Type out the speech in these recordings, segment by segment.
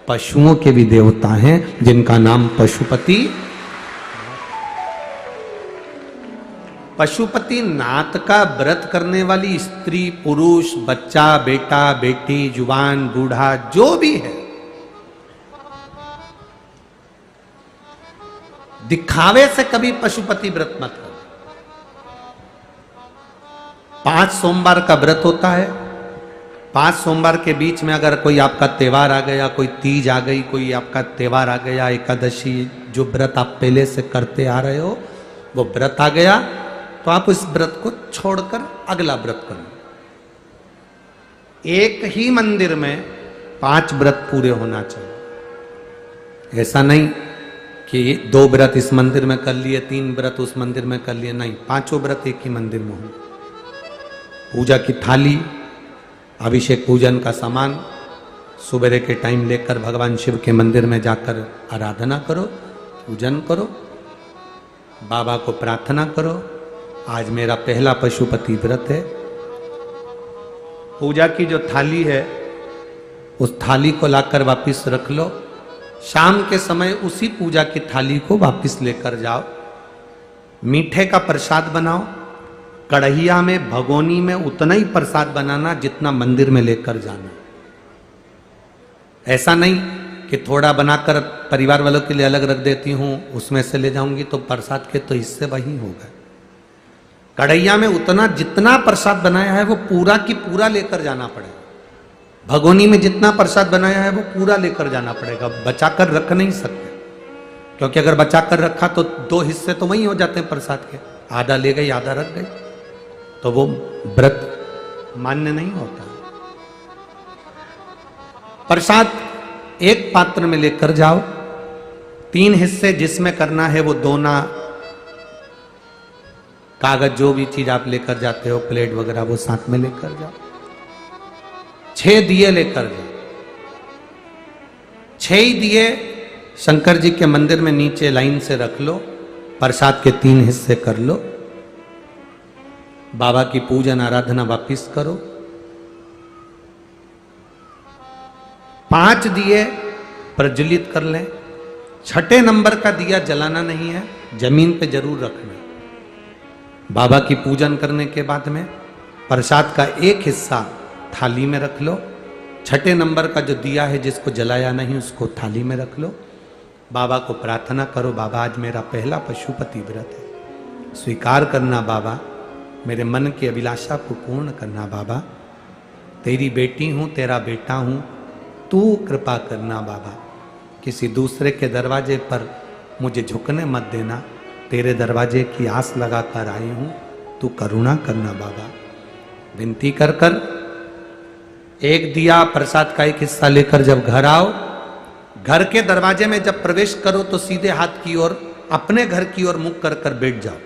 पशुओं के भी देवता हैं जिनका नाम पशुपति। पशुपति नाथ का व्रत करने वाली स्त्री पुरुष बच्चा बेटा बेटी जुबान बूढ़ा जो भी है, दिखावे से कभी पशुपति व्रत मत करो। 5 सोमवार का व्रत होता है। 5 सोमवार के बीच में अगर कोई आपका त्योहार आ गया, कोई तीज आ गई, कोई आपका त्योहार आ गया, एकादशी, जो व्रत आप पहले से करते आ रहे हो वो व्रत आ गया, तो आप उस व्रत को छोड़कर अगला व्रत करो। एक ही मंदिर में 5 व्रत पूरे होना चाहिए। ऐसा नहीं कि 2 व्रत इस मंदिर में कर लिए, 3 व्रत उस मंदिर में कर लिए, नहीं, 5 व्रत एक ही मंदिर में हो। पूजा की थाली, अभिषेक पूजन का सामान सुबह के टाइम लेकर भगवान शिव के मंदिर में जाकर आराधना करो, पूजन करो, बाबा को प्रार्थना करो, आज मेरा पहला पशुपति व्रत है। पूजा की जो थाली है उस थाली को लाकर वापस रख लो। शाम के समय उसी पूजा की थाली को वापस लेकर जाओ। मीठे का प्रसाद बनाओ। कढ़ैया में, भगोनी में उतना ही प्रसाद बनाना जितना मंदिर में लेकर जाना। ऐसा नहीं कि थोड़ा बनाकर परिवार वालों के लिए अलग रख देती हूं, उसमें से ले जाऊंगी तो प्रसाद के तो हिस्से वही होगा। कढ़ैया में उतना जितना प्रसाद बनाया है वो पूरा की पूरा लेकर जाना पड़ेगा। भगोनी में जितना प्रसाद बनाया है वो पूरा लेकर जाना पड़ेगा, बचाकर रख नहीं सकते, क्योंकि अगर बचाकर रखा तो 2 हिस्से तो वही हो जाते हैं प्रसाद के, आधा ले गई आधा रख गई, तो वो व्रत मान्य नहीं होता। प्रसाद एक पात्र में लेकर जाओ। 3 हिस्से जिसमें करना है वो दोना, कागज, जो भी चीज आप लेकर जाते हो, प्लेट वगैरह, वो साथ में लेकर जाओ। 6 दिए लेकर जाओ। 6 ही दिए शंकर जी के मंदिर में नीचे लाइन से रख लो। प्रसाद के 3 हिस्से कर लो। बाबा की पूजन आराधना वापिस करो। 5 दिए प्रज्वलित कर लें। 6ठे नंबर का दिया जलाना नहीं है, जमीन पे जरूर रखना। बाबा की पूजन करने के बाद में प्रसाद का एक हिस्सा थाली में रख लो। 6ठे नंबर का जो दिया है जिसको जलाया नहीं उसको थाली में रख लो। बाबा को प्रार्थना करो, बाबा आज मेरा पहला पशुपति व्रत है, स्वीकार करना बाबा, मेरे मन की अभिलाषा को पूर्ण करना बाबा, तेरी बेटी हूँ, तेरा बेटा हूँ, तू कृपा करना बाबा, किसी दूसरे के दरवाजे पर मुझे झुकने मत देना, तेरे दरवाजे की आस लगाकर आई हूँ, तू करुणा करना बाबा। विनती कर कर एक दिया प्रसाद का एक हिस्सा लेकर जब घर आओ, घर के दरवाजे में जब प्रवेश करो तो सीधे हाथ की ओर, अपने घर की ओर मुख कर कर बैठ जाओ।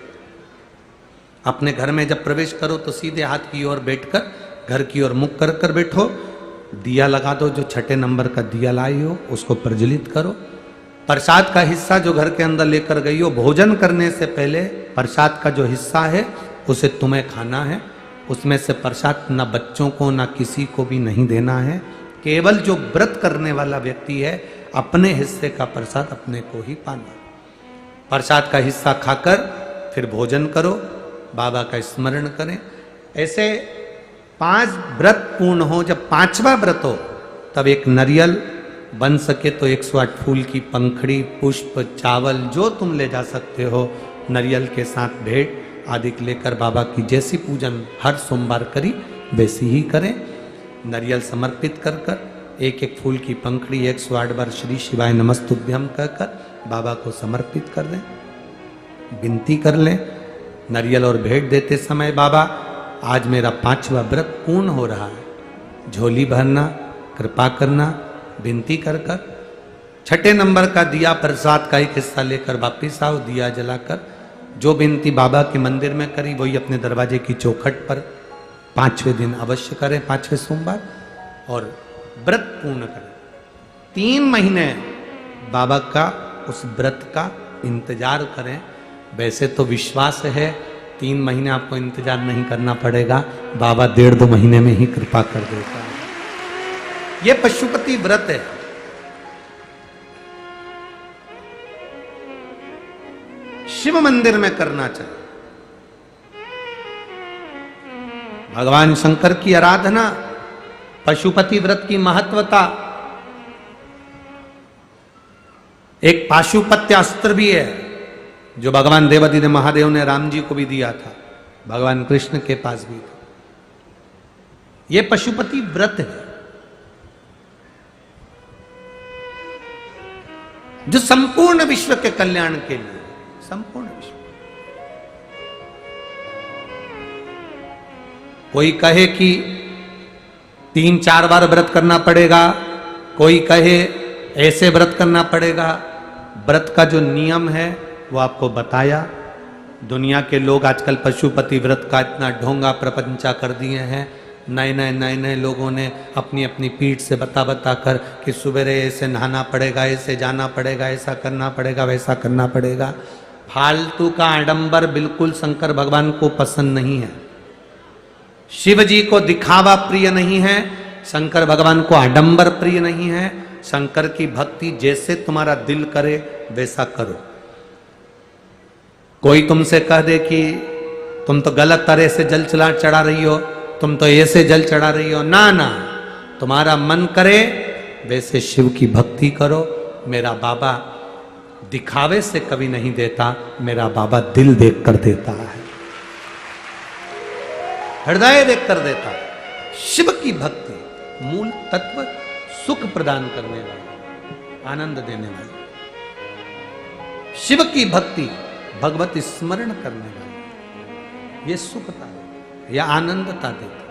अपने घर में जब प्रवेश करो तो सीधे हाथ की ओर बैठकर घर की ओर मुख कर कर बैठो। दिया लगा दो, जो 6ठे नंबर का दिया लाई हो उसको प्रज्वलित करो। प्रसाद का हिस्सा जो घर के अंदर लेकर गई हो, भोजन करने से पहले प्रसाद का जो हिस्सा है उसे तुम्हें खाना है। उसमें से प्रसाद ना बच्चों को ना किसी को भी नहीं देना है। केवल जो व्रत करने वाला व्यक्ति है अपने हिस्से का प्रसाद अपने को ही पाना। प्रसाद का हिस्सा खाकर फिर भोजन करो, बाबा का स्मरण करें। ऐसे 5 व्रत पूर्ण हो। जब 5वां व्रत हो तब एक नारियल, बन सके तो 108 फूल की पंखड़ी, पुष्प, चावल जो तुम ले जा सकते हो, नारियल के साथ भेंट आदि लेकर बाबा की जैसी पूजन हर सोमवार करी वैसी ही करें। नारियल समर्पित कर कर, एक एक फूल की पंखड़ी 108 बार श्री शिवाय नमस्तुभ्यम कहकर बाबा को समर्पित कर दें, विनती कर लें। नारियल और भेंट देते समय बाबा आज मेरा 5वां व्रत पूर्ण हो रहा है, झोली भरना, कृपा करना, विनती कर कर। 6ठे नंबर का दिया प्रसाद का एक हिस्सा लेकर वापिस आओ। दिया जलाकर जो विनती बाबा के मंदिर में करी वही अपने दरवाजे की चौखट पर 5वें दिन अवश्य करें, 5वें सोमवार, और व्रत पूर्ण करें। 3 महीने बाबा का उस व्रत का इंतजार करें। वैसे तो विश्वास है 3 महीने आपको इंतजार नहीं करना पड़ेगा, बाबा 1.5-2 महीने में ही कृपा कर देता है। ये पशुपति व्रत है। शिव मंदिर में करना चाहिए। भगवान शंकर की आराधना, पशुपति व्रत की महत्वता, एक पाशुपत्य अस्त्र भी है जो भगवान देवादिदेव महादेव ने राम जी को भी दिया था, भगवान कृष्ण के पास भी था। यह पशुपति व्रत है जो संपूर्ण विश्व के कल्याण के लिए, संपूर्ण विश्व। कोई कहे कि 3-4 बार व्रत करना पड़ेगा, कोई कहे ऐसे व्रत करना पड़ेगा। व्रत का जो नियम है वो आपको बताया। दुनिया के लोग आजकल पशुपति व्रत का इतना ढोंगा प्रपंचा कर दिए हैं। नए लोगों ने अपनी अपनी पीठ से बता कर कि सुबह ऐसे नहाना पड़ेगा, ऐसे जाना पड़ेगा, ऐसा करना पड़ेगा, वैसा करना पड़ेगा। फालतू का आडंबर बिल्कुल शंकर भगवान को पसंद नहीं है। शिव जी को दिखावा प्रिय नहीं है, शंकर भगवान को आडंबर प्रिय नहीं है। शंकर की भक्ति जैसे तुम्हारा दिल करे वैसा करो। कोई तुमसे कह दे कि तुम तो गलत तरह से जल चढ़ा रही हो, तुम तो ऐसे जल चढ़ा रही हो, ना ना, तुम्हारा मन करे वैसे शिव की भक्ति करो। मेरा बाबा दिखावे से कभी नहीं देता, मेरा बाबा दिल देख कर देता है, हृदय देख कर देता है। शिव की भक्ति मूल तत्व सुख प्रदान करने वाली, आनंद देने वाली। शिव की भक्ति भगवत स्मरण करने वाली, ये सुखता है, यह आनंदता देती।